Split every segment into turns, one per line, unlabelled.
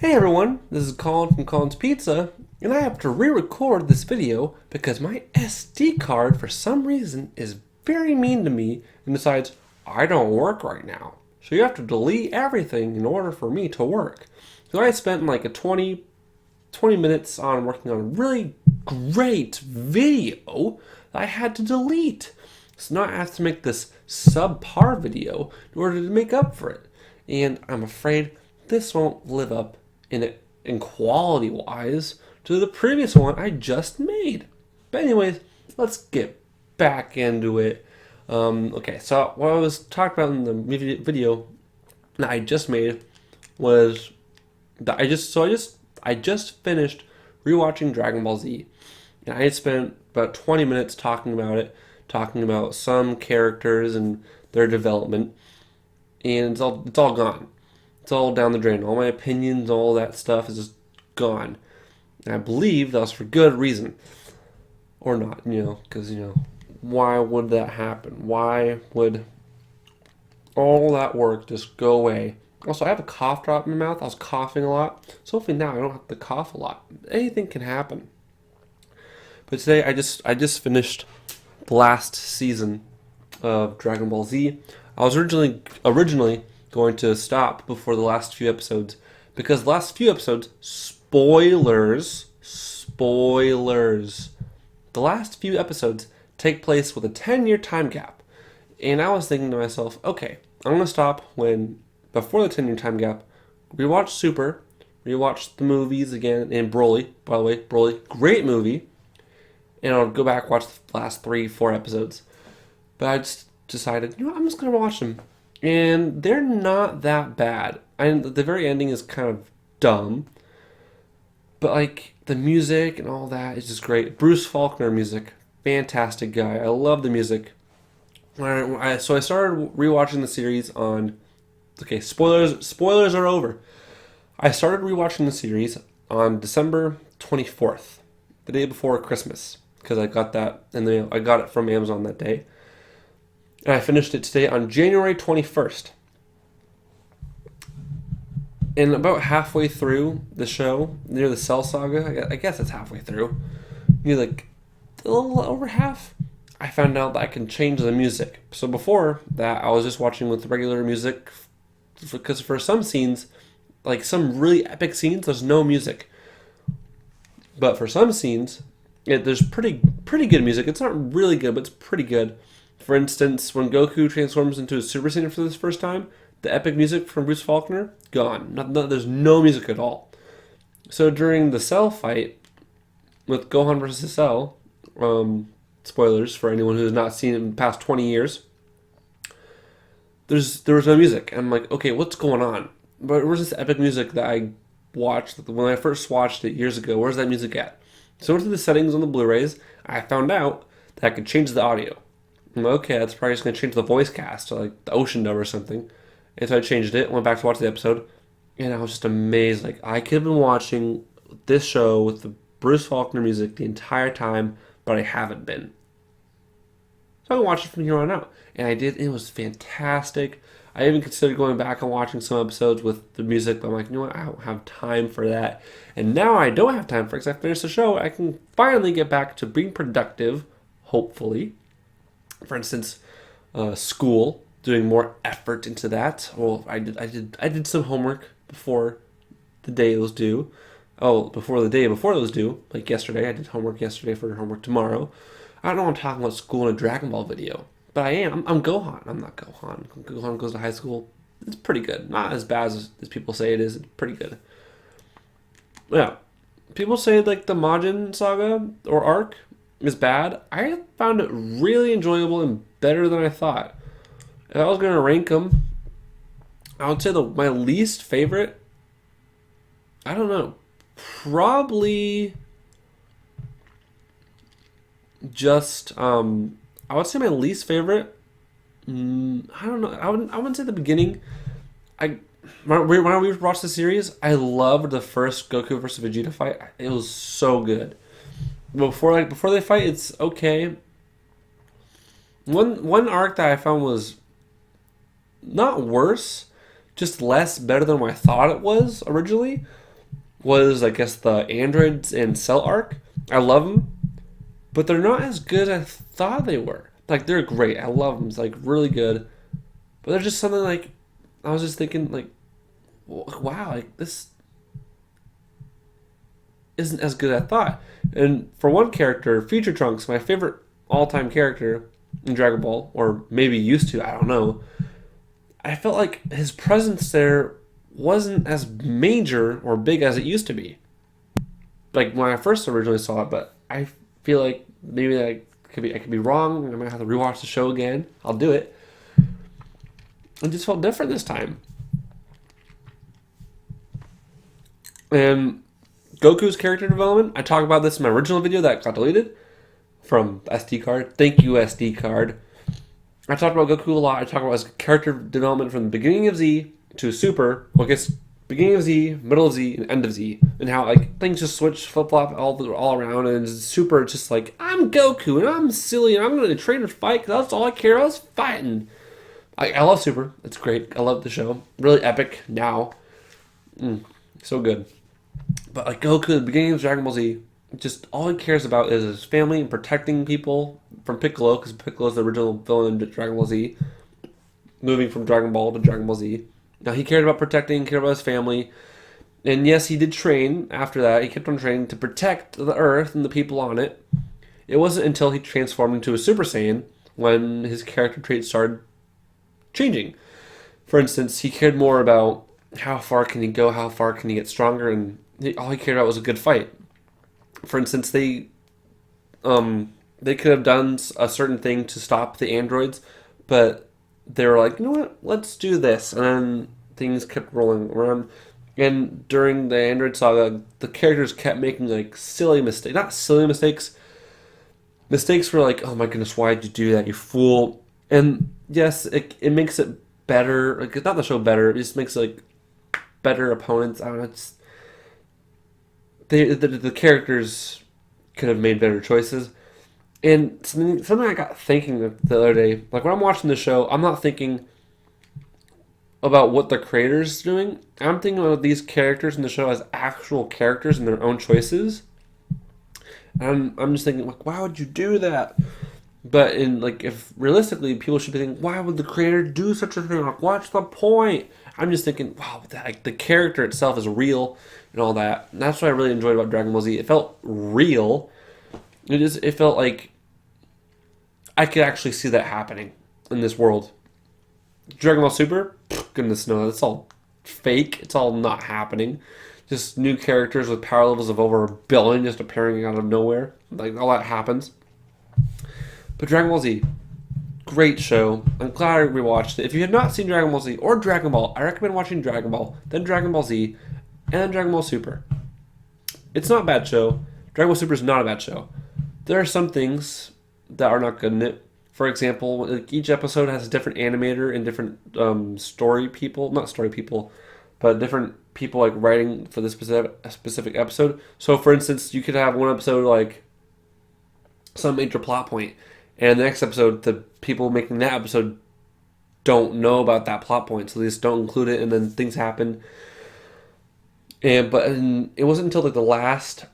Hey everyone, this is Collin from Collin's Pizza, and I have to re-record this video because my SD card, for some reason, is very mean to me and decides I don't work right now. So you have to delete everything in order for me to work. So I spent like 20 minutes on working on a really great video that I had to delete. So now I have to make this subpar video in order to make up for it. And I'm afraid this won't live up in quality wise to the previous one I just made. But anyways, let's get back into it. Okay, so what I was talking about in the video that I just made was that I just finished rewatching Dragon Ball Z. And I had spent about 20 minutes talking about it, talking about some characters and their development, and it's all gone. It's all down the drain. All my opinions, all that stuff is just gone. And I believe that was for good reason. Or not, because, why would that happen? Why would all that work just go away? Also, I have a cough drop in my mouth. I was coughing a lot. So hopefully now I don't have to cough a lot. Anything can happen. But today I just finished the last season of Dragon Ball Z. I was originally going to stop before the last few episodes because the last few episodes, spoilers, the last few episodes take place with a 10-year time gap. And I was thinking to myself, okay, I'm going to stop before the 10-year time gap, rewatch Super, rewatch the movies again, and Broly, by the way, Broly, great movie, and I'll go back watch the last 3-4 episodes. But I just decided, I'm just going to watch them. And they're not that bad. The very ending is kind of dumb. But, the music and all that is just great. Bruce Faulkner music. Fantastic guy. I love the music. So I started rewatching the series on... Okay, spoilers are over. I started rewatching the series on December 24th. The day before Christmas. Because I got that, and I got it from Amazon that day. And I finished it today on January 21st. And about halfway through the show, near the Cell Saga, I guess it's halfway through, near a little over half, I found out that I can change the music. So before that, I was just watching with regular music, because for some scenes, some really epic scenes, there's no music. But for some scenes, there's pretty good music. It's not really good, but it's pretty good. For instance, when Goku transforms into a Super Saiyan for the first time, the epic music from Bruce Faulkner, gone. There's no music at all. So during the Cell fight with Gohan versus Cell, spoilers for anyone who has not seen it in the past 20 years, there was no music. And I'm like, okay, what's going on? But where's this epic music that I watched when I first watched it years ago? Where's that music at? So I went to the settings on the Blu-rays. I found out that I could change the audio. Okay, that's probably just going to change the voice cast to the Ocean Dub or something. And so I changed it, went back to watch the episode, and I was just amazed. I could have been watching this show with the Bruce Faulkner music the entire time, but I haven't been. So I watched it from here on out. And I did, and it was fantastic. I even considered going back and watching some episodes with the music, but I'm like, you know what, I don't have time for that. And now I don't have time for it because I finished the show. I can finally get back to being productive, hopefully. For instance, school, doing more effort into that. Well, I did some homework before the day it was due. Oh, before the day before it was due, like yesterday. I did homework yesterday for homework tomorrow. I don't know I'm talking about school in a Dragon Ball video, but I am. I'm Gohan. I'm not Gohan. Gohan goes to high school. It's pretty good. Not as bad as people say it is. It's pretty good. Yeah. People say the Majin saga or arc is bad. I found it really enjoyable and better than I thought. If I was going to rank them, I would say my least favorite, I don't know, probably just, I would say my least favorite, I don't know, I wouldn't say the beginning. When we watched the series, I loved the first Goku versus Vegeta fight. It was so good. Before they fight, it's okay. One arc that I found was not worse, just better than what I thought it was originally, was, I guess, the androids and Cell arc. I love them, but they're not as good as I thought they were. Like, they're great. I love them. It's like really good, but they're just something like I was just thinking like, wow, like this isn't as good as I thought. And for one character, Future Trunks, my favorite all-time character in Dragon Ball, or maybe used to, I don't know. I felt like his presence there wasn't as major or big as it used to be. Like when I first originally saw it, but I feel like maybe I could be wrong. I might have to rewatch the show again. I'll do it. It just felt different this time. And Goku's character development, I talked about this in my original video that got deleted from SD card. Thank you, SD card. I talked about Goku a lot. I talked about his character development from the beginning of Z to Super. Well, I guess beginning of Z, middle of Z, and end of Z, and how like things just switch, flip flop all around. And Super just like, I'm Goku and I'm silly and I'm going to train to fight because that's all I care about is fighting. I love Super. It's great. I love the show. Really epic now. So good. But like Goku at the beginning of Dragon Ball Z, just all he cares about is his family and protecting people from Piccolo, because Piccolo is the original villain in Dragon Ball Z, moving from Dragon Ball to Dragon Ball Z. Now he cared about protecting, cared about his family, and yes, he did train after that. He kept on training to protect the Earth and the people on it. It wasn't until he transformed into a Super Saiyan when his character traits started changing. For instance, he cared more about how far can he go, how far can he get stronger, and all he cared about was a good fight. For instance, they could have done a certain thing to stop the androids, but they were like, you know what, let's do this. And then things kept rolling around. And during the Android Saga, the characters kept making like silly mistakes. Not silly mistakes. Mistakes were like, oh my goodness, why did you do that, you fool? And yes, it makes it better. Like, it's not the show better, it just makes it like better opponents. I don't know, it's the characters could have made better choices. And something I got thinking the other day, like when I'm watching the show, I'm not thinking about what the creator's doing. I'm thinking about these characters in the show as actual characters and their own choices. And I'm just thinking, like, why would you do that? But in like, if realistically, people should be thinking, why would the creator do such a thing? Like, what's the point? I'm just thinking, wow, like the character itself is real and all that. And that's what I really enjoyed about Dragon Ball Z. It felt real. It felt like I could actually see that happening in this world. Dragon Ball Super, goodness no, it's all fake. It's all not happening. Just new characters with power levels of over 1 billion just appearing out of nowhere. Like, all that happens. But Dragon Ball Z, great show. I'm glad I rewatched it. If you have not seen Dragon Ball Z or Dragon Ball, I recommend watching Dragon Ball, then Dragon Ball Z, and then Dragon Ball Super. It's not a bad show. Dragon Ball Super is not a bad show. There are some things that are not good in it. For example, like each episode has a different animator and different but different people like writing for this specific episode. So, for instance, you could have one episode like some major plot point, and the next episode, the people making that episode don't know about that plot point, so they just don't include it, and then things happen. But it wasn't until like the last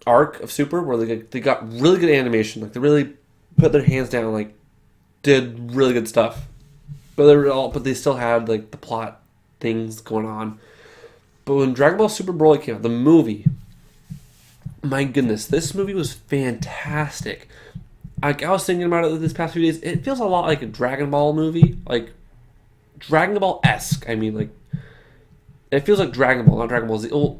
arc of Super where they got really good animation, like they really put their hands down, like did really good stuff. But they still had like the plot things going on. But when Dragon Ball Super Broly came out, the movie, my goodness, this movie was fantastic. Like, I was thinking about it this past few days. It feels a lot like a Dragon Ball movie, like Dragon Ball-esque. I mean, like, it feels like Dragon Ball, not Dragon Ball Z. Well,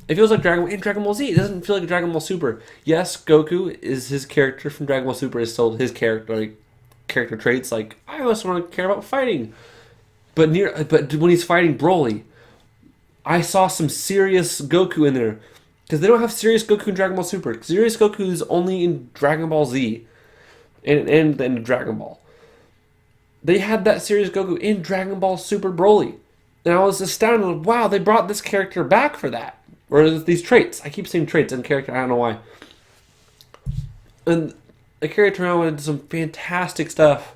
it feels like Dragon Ball Z. It doesn't feel like Dragon Ball Super. Yes, Goku is his character from Dragon Ball Super is still his character, like character traits. Like, I also want to care about fighting, but when he's fighting Broly, I saw some serious Goku in there, because they don't have serious Goku in Dragon Ball Super. Serious Goku is only in Dragon Ball Z, and in Dragon Ball. They had that serious Goku in Dragon Ball Super Broly, and I was astounded. Wow, they brought this character back for that. Or these traits. I keep saying traits and character. I don't know why. And they carried around into some fantastic stuff,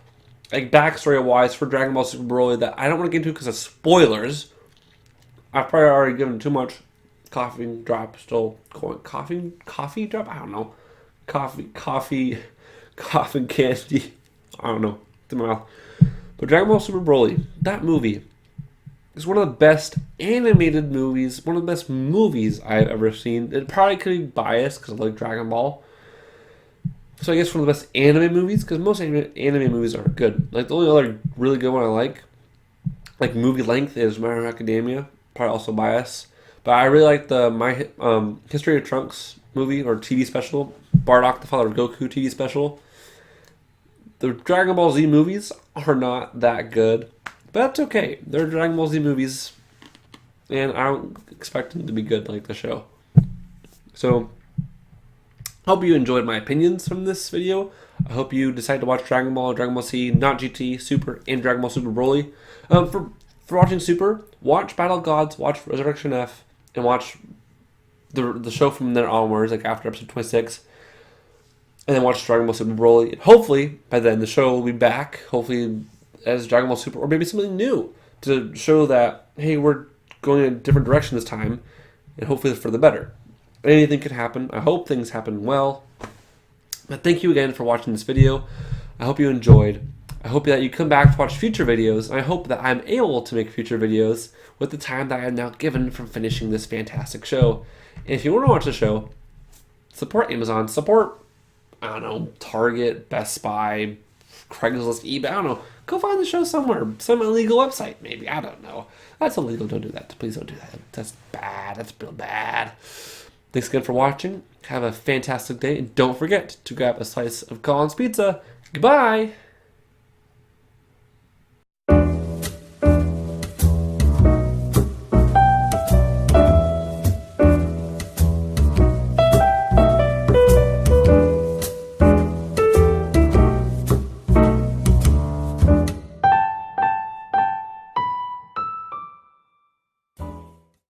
like backstory-wise for Dragon Ball Super Broly, that I don't want to get into because of spoilers. I've probably already given too much Coffee drop still going. Coffee drop? I don't know. Coffee candy. I don't know. It's in my mouth. But Dragon Ball Super Broly, that movie is one of the best animated movies, one of the best movies I've ever seen. It probably could be biased because I like Dragon Ball. So I guess one of the best anime movies, because most anime movies are good. Like the only other really good one I like movie length, is My Hero Academia. Probably also biased. But I really like the History of Trunks movie or TV special, Bardock the Father of Goku TV special. The Dragon Ball Z movies are not that good, but that's okay. They're Dragon Ball Z movies, and I don't expect them to be good like the show. So, hope you enjoyed my opinions from this video. I hope you decide to watch Dragon Ball Z, not GT, Super, and Dragon Ball Super Broly. For watching Super, watch Battle of Gods, watch Resurrection F, and watch the show from there onwards, like after episode 26. And then watch Dragon Ball Super Broly. And hopefully, by then, the show will be back. Hopefully, as Dragon Ball Super, or maybe something new to show that, hey, we're going in a different direction this time, and hopefully for the better. Anything could happen. I hope things happen well. But thank you again for watching this video. I hope you enjoyed. I hope that you come back to watch future videos. And I hope that I'm able to make future videos with the time that I am now given from finishing this fantastic show. And if you want to watch the show, support Amazon, support, I don't know, Target, Best Buy, Craigslist, eBay, I don't know. Go find the show somewhere. Some illegal website, maybe. I don't know. That's illegal. Don't do that. Please don't do that. That's bad. That's real bad. Thanks again for watching. Have a fantastic day. And don't forget to grab a slice of Collin's Pizza. Goodbye.